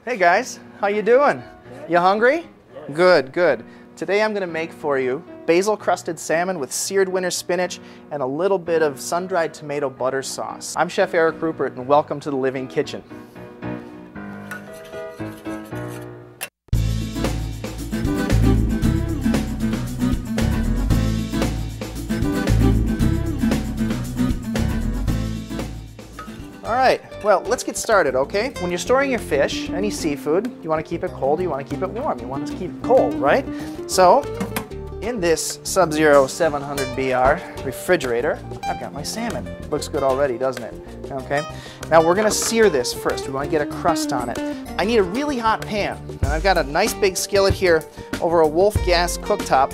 Hey guys, how you doing? You hungry? Good, good. Today I'm going to make for you basil crusted salmon with seared winter spinach and a little bit of sun-dried tomato butter sauce. I'm Chef Rupert and welcome to the Living Kitchen. Alright, well, let's get started, okay? When you're storing your fish, any seafood, you want to keep it cold, you want to keep it warm, you want to keep it cold, right? So, in this Sub-Zero 700 BR refrigerator, I've got my salmon. Looks good already, doesn't it? Okay, now we're going to sear this first. We want to get a crust on it. I need a really hot pan, and I've got a nice big skillet here over a Wolf gas cooktop.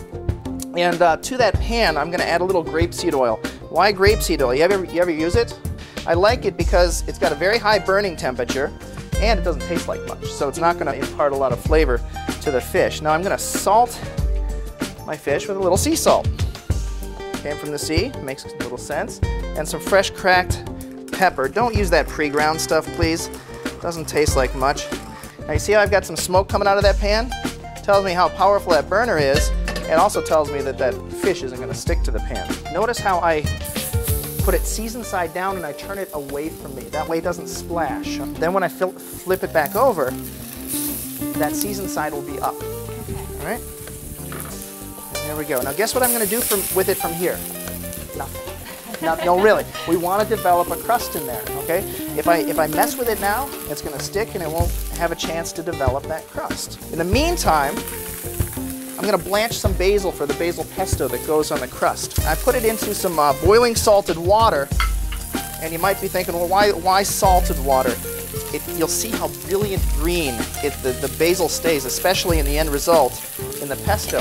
And to that pan, I'm going to add a little grapeseed oil. Why grapeseed oil? You ever use it? I like it because it's got a very high burning temperature and it doesn't taste like much, so it's not going to impart a lot of flavor to the fish. Now I'm going to salt my fish with a little sea salt. Came from the sea, makes a little sense. And some fresh cracked pepper. Don't use that pre-ground stuff, please. Doesn't taste like much. Now you see how I've got some smoke coming out of that pan? Tells me how powerful that burner is, and also tells me that that fish isn't going to stick to the pan. Notice how I put it seasoned side down and I turn it away from me. That way it doesn't splash. Then when I flip it back over, that seasoned side will be up. All right? There we go. Now guess what I'm going to do with it from here? Nothing. No, really. We want to develop a crust in there, okay? If I mess with it now, it's going to stick and it won't have a chance to develop that crust. In the meantime, I'm going to blanch some basil for the basil pesto that goes on the crust. I put it into some boiling salted water, and you might be thinking, well, why salted water? You'll see how brilliant green the basil stays, especially in the end result in the pesto.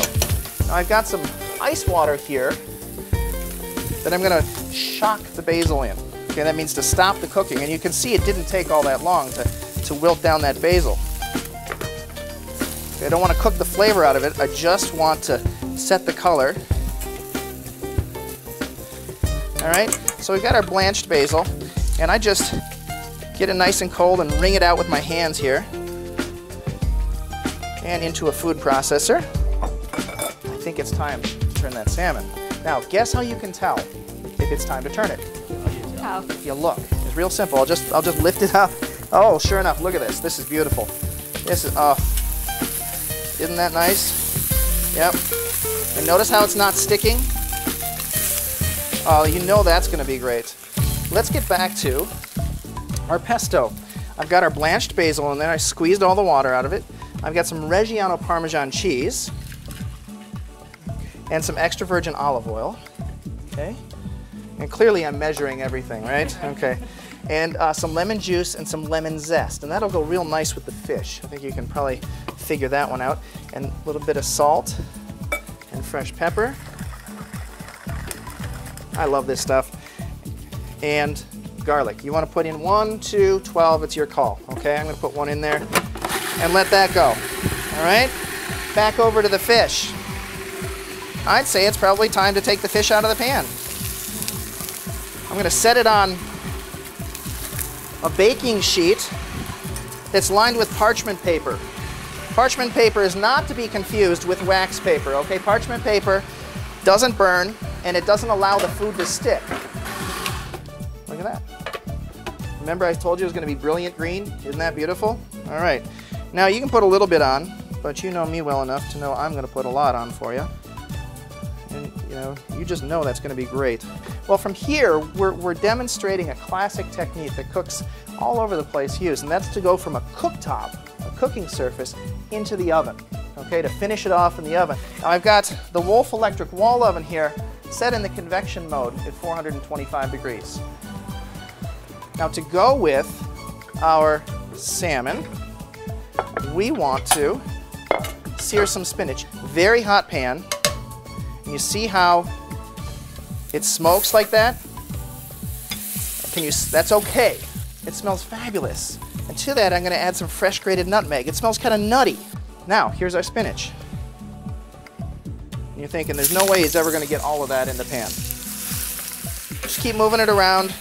Now I've got some ice water here that I'm going to shock the basil in. Okay, that means to stop the cooking, and you can see it didn't take all that long to wilt down that basil. I don't want to cook the flavor out of it, I just want to set the color. Alright, so we've got our blanched basil, and I just get it nice and cold and wring it out with my hands here. And into a food processor. I think it's time to turn that salmon. Now, guess how you can tell if it's time to turn it? How? You look. It's real simple. I'll just lift it up. Oh, sure enough, look at this. This is beautiful. This is, isn't that nice? Yep. And notice how it's not sticking? Oh, you know that's going to be great. Let's get back to our pesto. I've got our blanched basil in there. I squeezed all the water out of it. I've got some Reggiano Parmesan cheese and some extra virgin olive oil. Okay. And clearly I'm measuring everything, right? Okay. And some lemon juice and some lemon zest. And that'll go real nice with the fish. I think you can probably figure that one out. And a little bit of salt and fresh pepper. I love this stuff. And garlic. You want to put in 1, 2, 12, it's your call. Okay, I'm going to put one in there and let that go. All right, back over to the fish. I'd say it's probably time to take the fish out of the pan. I'm going to set it on a baking sheet that's lined with parchment paper. Parchment paper is not to be confused with wax paper, okay? Parchment paper doesn't burn and it doesn't allow the food to stick. Look at that. Remember I told you it was going to be brilliant green? Isn't that beautiful? All right. Now you can put a little bit on, but you know me well enough to know I'm going to put a lot on for you. And you know, you just know that's going to be great. Well, from here, we're demonstrating a classic technique that cooks all over the place use, and that's to go from a cooktop, a cooking surface, into the oven, okay, to finish it off in the oven. Now I've got the Wolf electric wall oven here set in the convection mode at 425 degrees. Now to go with our salmon, we want to sear some spinach. Very hot pan. And you see how it smokes like that? That's okay. It smells fabulous. And to that, I'm going to add some fresh grated nutmeg. It smells kind of nutty. Now, here's our spinach. And you're thinking, there's no way he's ever going to get all of that in the pan. Just keep moving it around,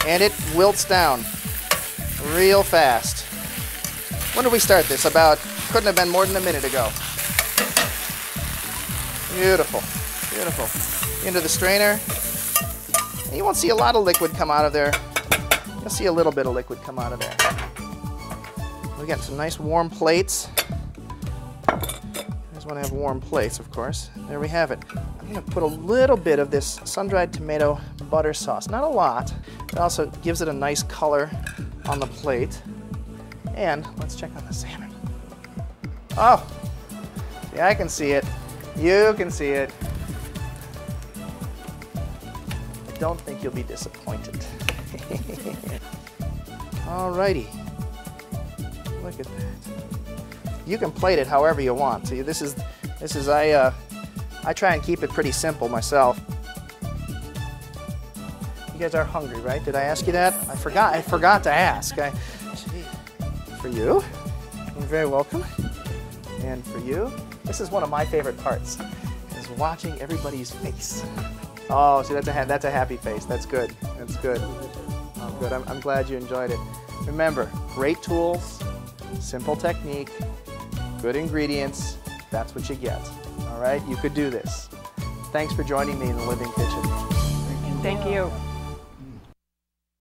and it wilts down real fast. When did we start this? Couldn't have been more than a minute ago. Beautiful, beautiful. Into the strainer. And you won't see a lot of liquid come out of there. You'll see a little bit of liquid come out of there. We got some nice warm plates. You just want to have warm plates, of course. There we have it. I'm going to put a little bit of this sun-dried tomato butter sauce. Not a lot. It also gives it a nice color on the plate. And let's check on the salmon. Oh, see, I can see it. You can see it. I don't think you'll be disappointed. Alrighty. Look at that. You can plate it however you want. See, I try and keep it pretty simple myself. You guys are hungry, right? Did I ask you that? I forgot to ask. For you, you're very welcome. And for you, this is one of my favorite parts, is watching everybody's face. Oh, see, that's a happy face. That's good. That's good. Oh, good. I'm glad you enjoyed it. Remember, great tools, simple technique, good ingredients. That's what you get. All right, you could do this. Thanks for joining me in the Living Kitchen. Thank you.